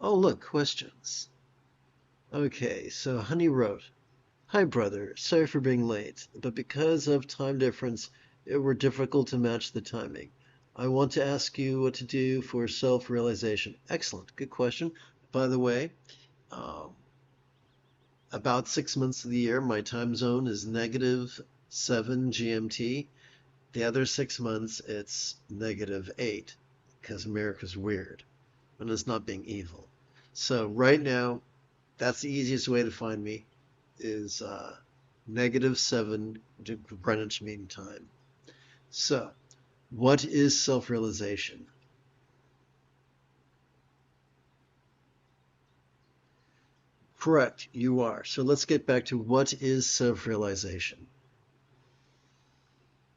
Oh, look, questions. Okay, so Honey wrote, Hi, brother. Sorry for being late, but because of time difference, it were difficult to match the timing. I want to ask you what to do for self-realization. Excellent. Good question. By the way, um, about 6 months of the year, my time zone is -7 GMT. The other 6 months, it's -8 because America's weird and it's not being evil. So right now, that's the easiest way to find me is -7 Greenwich Mean Time. So, what is self-realization? Correct, you are. So let's get back to what is self-realization.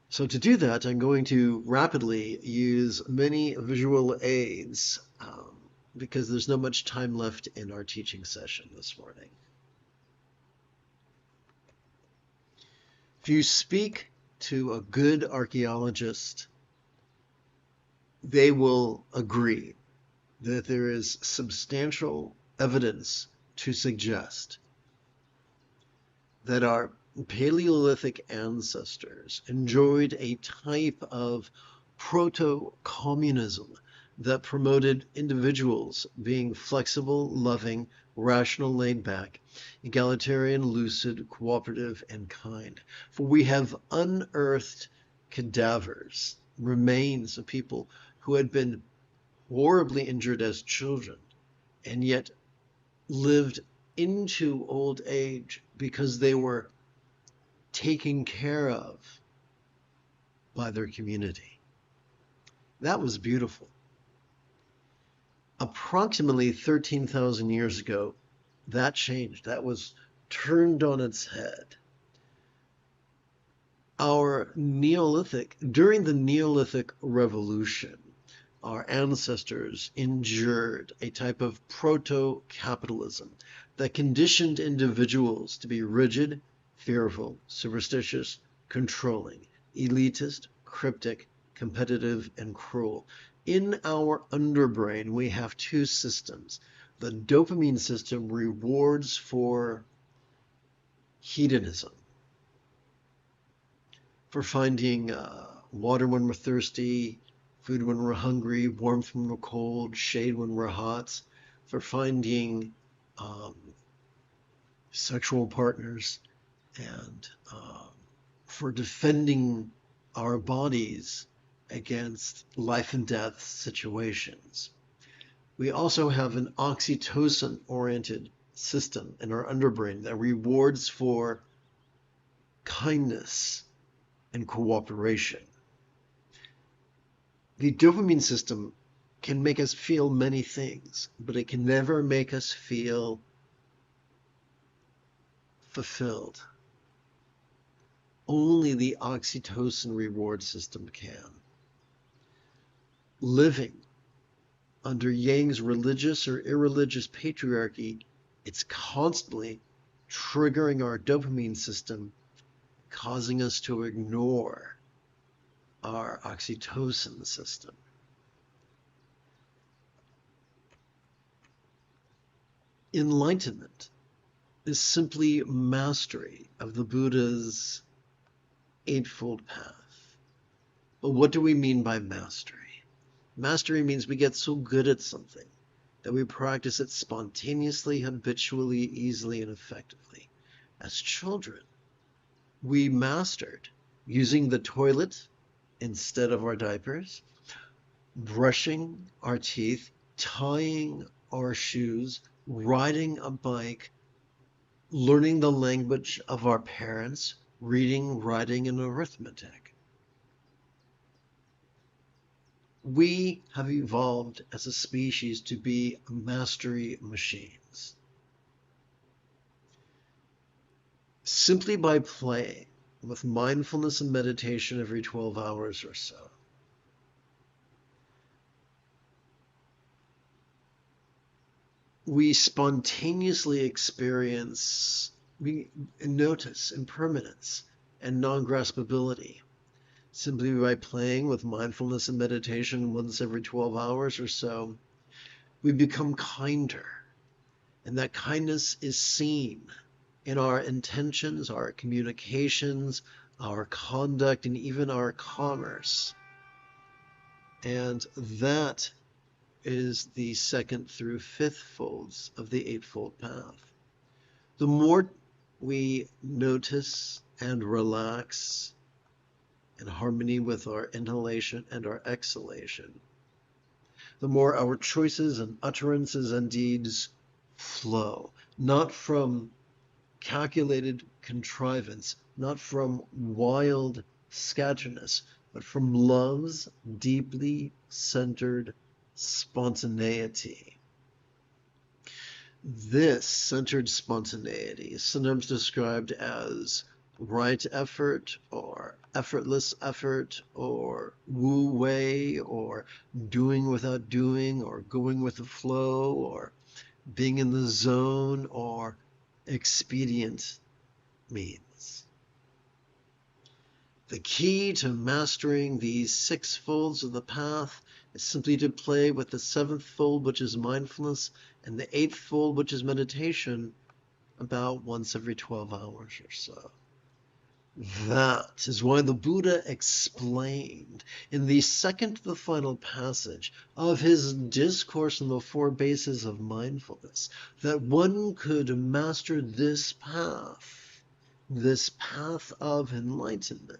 So to do that, I'm going to rapidly use many visual aids because there's not much time left in our teaching session this morning. If you speak to a good archaeologist, they will agree that there is substantial evidence to suggest that our Paleolithic ancestors enjoyed a type of proto-communism that promoted individuals being flexible, loving, rational, laid back, egalitarian, lucid, cooperative, and kind. For we have unearthed cadavers, remains of people who had been horribly injured as children and yet lived into old age because they were taken care of by their community. That was beautiful. Approximately 13,000 years ago, that changed. That was turned on its head. During the Neolithic Revolution, our ancestors endured a type of proto-capitalism that conditioned individuals to be rigid, fearful, superstitious, controlling, elitist, cryptic, competitive, and cruel. In our underbrain, we have two systems. The dopamine system rewards for hedonism, for finding water when we're thirsty, food when we're hungry, warmth when we're cold, shade when we're hot, for finding sexual partners, and for defending our bodies against life and death situations. We also have an oxytocin-oriented system in our underbrain that rewards for kindness and cooperation. The dopamine system can make us feel many things, but it can never make us feel fulfilled. Only the oxytocin reward system can. Living under Yang's religious or irreligious patriarchy, it's constantly triggering our dopamine system, causing us to ignore our oxytocin system. Enlightenment is simply mastery of the Buddha's Eightfold Path. But what do we mean by mastery? Mastery means we get so good at something that we practice it spontaneously, habitually, easily, and effectively. As children, we mastered using the toilet instead of our diapers, brushing our teeth, tying our shoes, riding a bike, learning the language of our parents, reading, writing, and arithmetic. We have evolved as a species to be mastery machines. Simply by playing with mindfulness and meditation every 12 hours or so, we spontaneously notice impermanence and non-graspability. Simply by playing with mindfulness and meditation once every 12 hours or so, we become kinder. And that kindness is seen in our intentions, our communications, our conduct, and even our commerce. And that is the second through fifth folds of the Eightfold Path. The more we notice and relax in harmony with our inhalation and our exhalation, the more our choices and utterances and deeds flow, not from calculated contrivance, not from wild scatterness, but from love's deeply centered spontaneity. This centered spontaneity is sometimes described as right effort or effortless effort or wu wei or doing without doing or going with the flow or being in the zone or expedient means. The key to mastering these six folds of the path is simply to play with the seventh fold, which is mindfulness, and the eighth fold, which is meditation, about once every 12 hours or so. That is why the Buddha explained in the second to the final passage of his discourse on the four bases of mindfulness that one could master this path of enlightenment,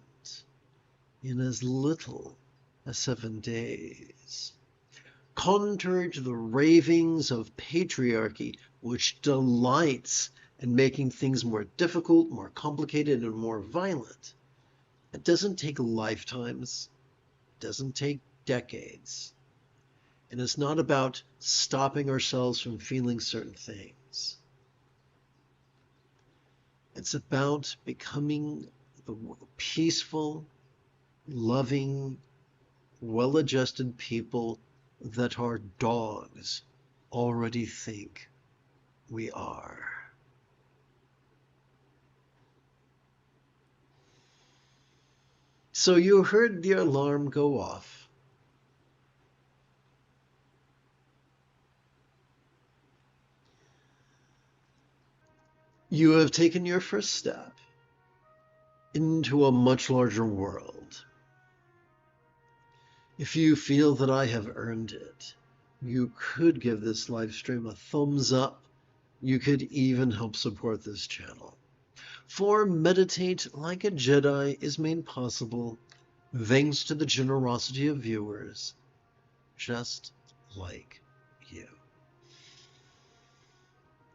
in as little as 7 days. Contrary to the ravings of patriarchy, which delights in making things more difficult, more complicated, and more violent, it doesn't take lifetimes, it doesn't take decades, and it's not about stopping ourselves from feeling certain things. It's about becoming the peaceful, loving, well-adjusted people that our dogs already think we are. So you heard the alarm go off. You have taken your first step into a much larger world. If you feel that I have earned it, you could give this live stream a thumbs up. You could even help support this channel. For Meditate Like a Jedi is made possible thanks to the generosity of viewers just like you.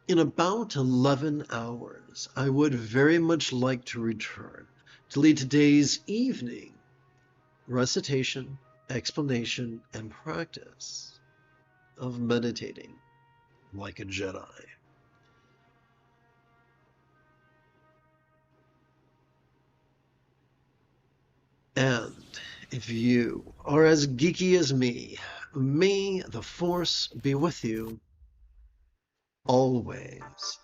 In about 11 hours, I would very much like to return to lead today's evening recitation, explanation, and practice of meditating like a Jedi. And if you are as geeky as me, may the Force be with you always.